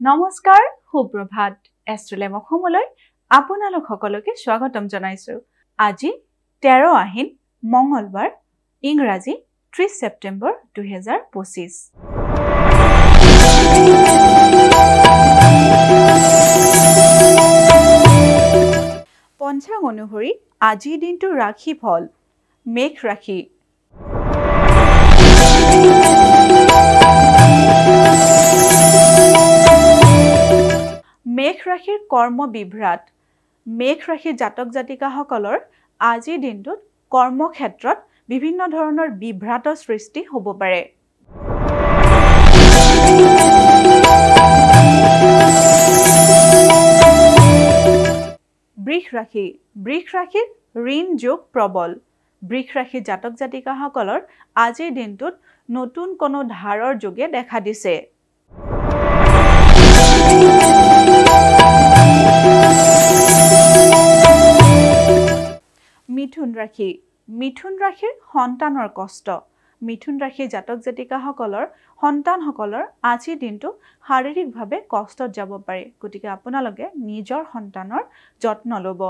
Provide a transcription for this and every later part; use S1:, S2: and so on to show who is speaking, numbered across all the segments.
S1: নমস্কাৰ সুপ্ৰভাত এষ্ট্ৰলেম অসমলৈ আপোনালোক সকলোকে স্বাগতম জনাইছো আজি 13 আহিন মঙ্গলবাৰ ইংৰাজী 30 সেপ্টেম্বৰ 2025 পঞ্চাং অনুসৰি আজিৰ দিনটো ৰাখি ফল মেঘ ৰাখি মেঘ ৰাশিৰ কৰ্ম বিভ্ৰাট মেঘ ৰাশিৰ জাতক জাতিকাসকলৰ আজিৰ দিনটোত কৰ্মক্ষেত্ৰত বিভিন্ন ধৰণৰ বিভ্ৰাটৰ সৃষ্টি হ'ব পাৰে বৃষ ৰাশিৰ ঋণ যোগ প্ৰবল বৃষ ৰাশিৰ জাতক জাতিকাসকলৰ আজিৰ দিনটোত নতুন কোনো ধাৰৰ যোগে দেখা দিছে মিথুন ৰাশিৰ সন্তানৰ কষ্ট মিথুন ৰাশিৰ জাতক জাতিকাসকলৰ সন্তানসকলৰ আজিৰ দিনটো শাৰীৰিকভাৱে কষ্টত যাব পাৰে গতিকে আপোনালোকে নিজৰ সন্তানৰ যত্ন ল'ব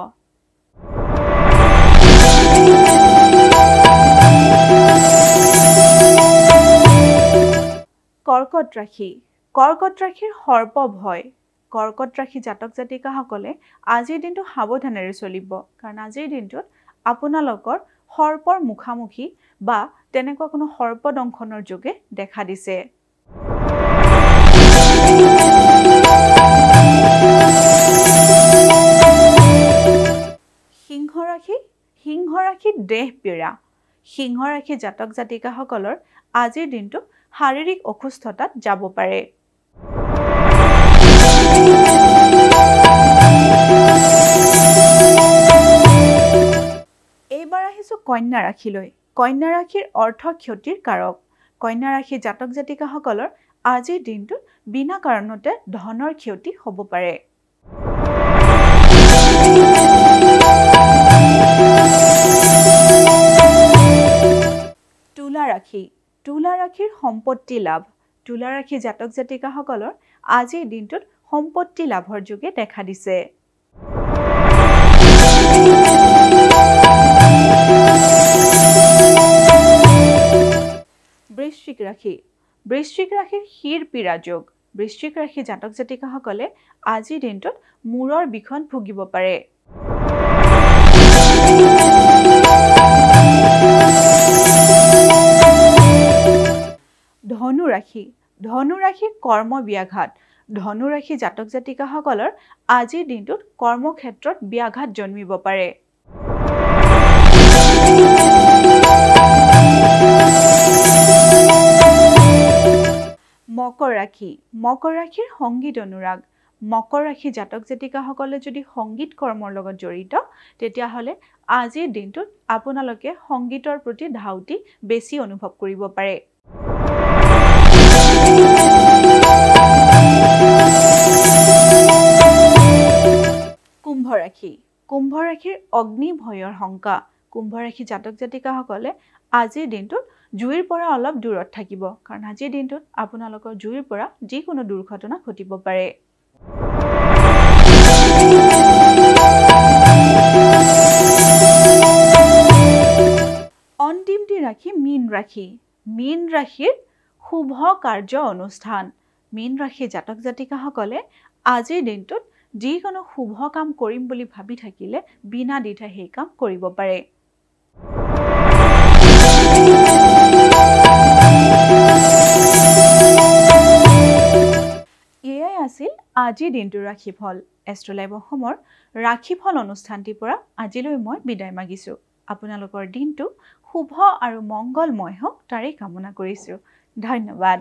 S1: কৰ্কট ৰাশিৰ সৰ্প ভয় কৰ্কট ৰাশি জাতক জাতিকাসকলে আজিৰ দিনটো সাৱধানেৰে চলিব কাৰণ আজিৰ দিনটোত আপোনালোকৰ সৰ্পৰ মুখামুখি বা তেনেকুৱা কোনো সৰ্পদংশনৰ যোগে দেখা দিছে সিংহ ৰাশি দেহ পীড়া সিংহ ৰাশি জাতক জাতিকাসকলৰ আজিৰ দিনটো শাৰীৰিক অসুস্থতাত যাব পাৰে এইবাৰ আহিছো কন্যা ৰাশিলৈ কন্যা ৰাশিৰ অৰ্থ ক্ষতিৰ কাৰক কন্যা ৰাশিৰ জাতক জাতিকাসকলৰ আজিৰ দিনটোত বিনা কাৰণতে ধনৰ ক্ষতি হ'ব পাৰে তুলা ৰাশিৰ সম্পত্তি লাভ তুলা ৰাশিৰ জাতক জাতিকাসকলৰ আজিৰ দিনটোত সম্পত্তি লাভৰ যোগে দেখা দিছে বৃশ্চিক ৰাশিৰ শিৰ পীড়া যোগ বৃশ্চিক ৰাশিৰ জাতক জাতিকাসকলে আজিৰ দিনটোত মূৰৰ বিষণ ভুগিব পাৰে ধনু ৰাশিৰ কৰ্ম ব্যাঘাত ধনু ৰাশি জাতক জাতিকাসকলৰ আজিৰ দিনটোত কৰ্মক্ষেত্ৰত ব্যাঘাত জন্মিব পাৰে মকৰ ৰাশিৰ সংগীত অনুৰাগ মকৰ ৰাশি জাতক জাতিকাসকলে যদি সংগীত কৰ্মৰ লগত জড়িত তেতিয়াহ'লে আজিৰ দিনটোত আপোনালোকে সংগীতৰ প্ৰতি ধাউতি বেছি অনুভৱ কৰিব পাৰে কুম্ভ ৰাশিৰ অগ্নি ভয়ৰ শংকা কুম্ভ ৰাশি জাতক জাতিকাসকলে আজিৰ দিনটোত জুইৰ পৰা অলপ দূৰত থাকিব কাৰণ আজিৰ দিনটোত আপোনালোকৰ জুইৰ পৰা যিকোনো দুৰ্ঘটনা ঘটিব পাৰে অন্তিমটি ৰাশি মীন ৰাশিৰ শুভ কাৰ্য অনুষ্ঠান মীন ৰাশি জাতক জাতিকাসকলে আজিৰ দিনটোত যিকোনো শুভ কাম কৰিম বুলি ভাবি থাকিলে বিনা দ্বিধাই সেই কাম কৰিব পাৰে এয়াই আছিল আজিৰ দিনটোৰ ৰাশিফল এষ্ট্ৰলাইভ অসমৰ ৰাশিফল অনুষ্ঠানটিৰ পৰা আজিলৈ মই বিদায় মাগিছো আপোনালোকৰ দিনটো শুভ আৰু মংগলময় হওক তাৰে কামনা কৰিছো ধন্যবাদ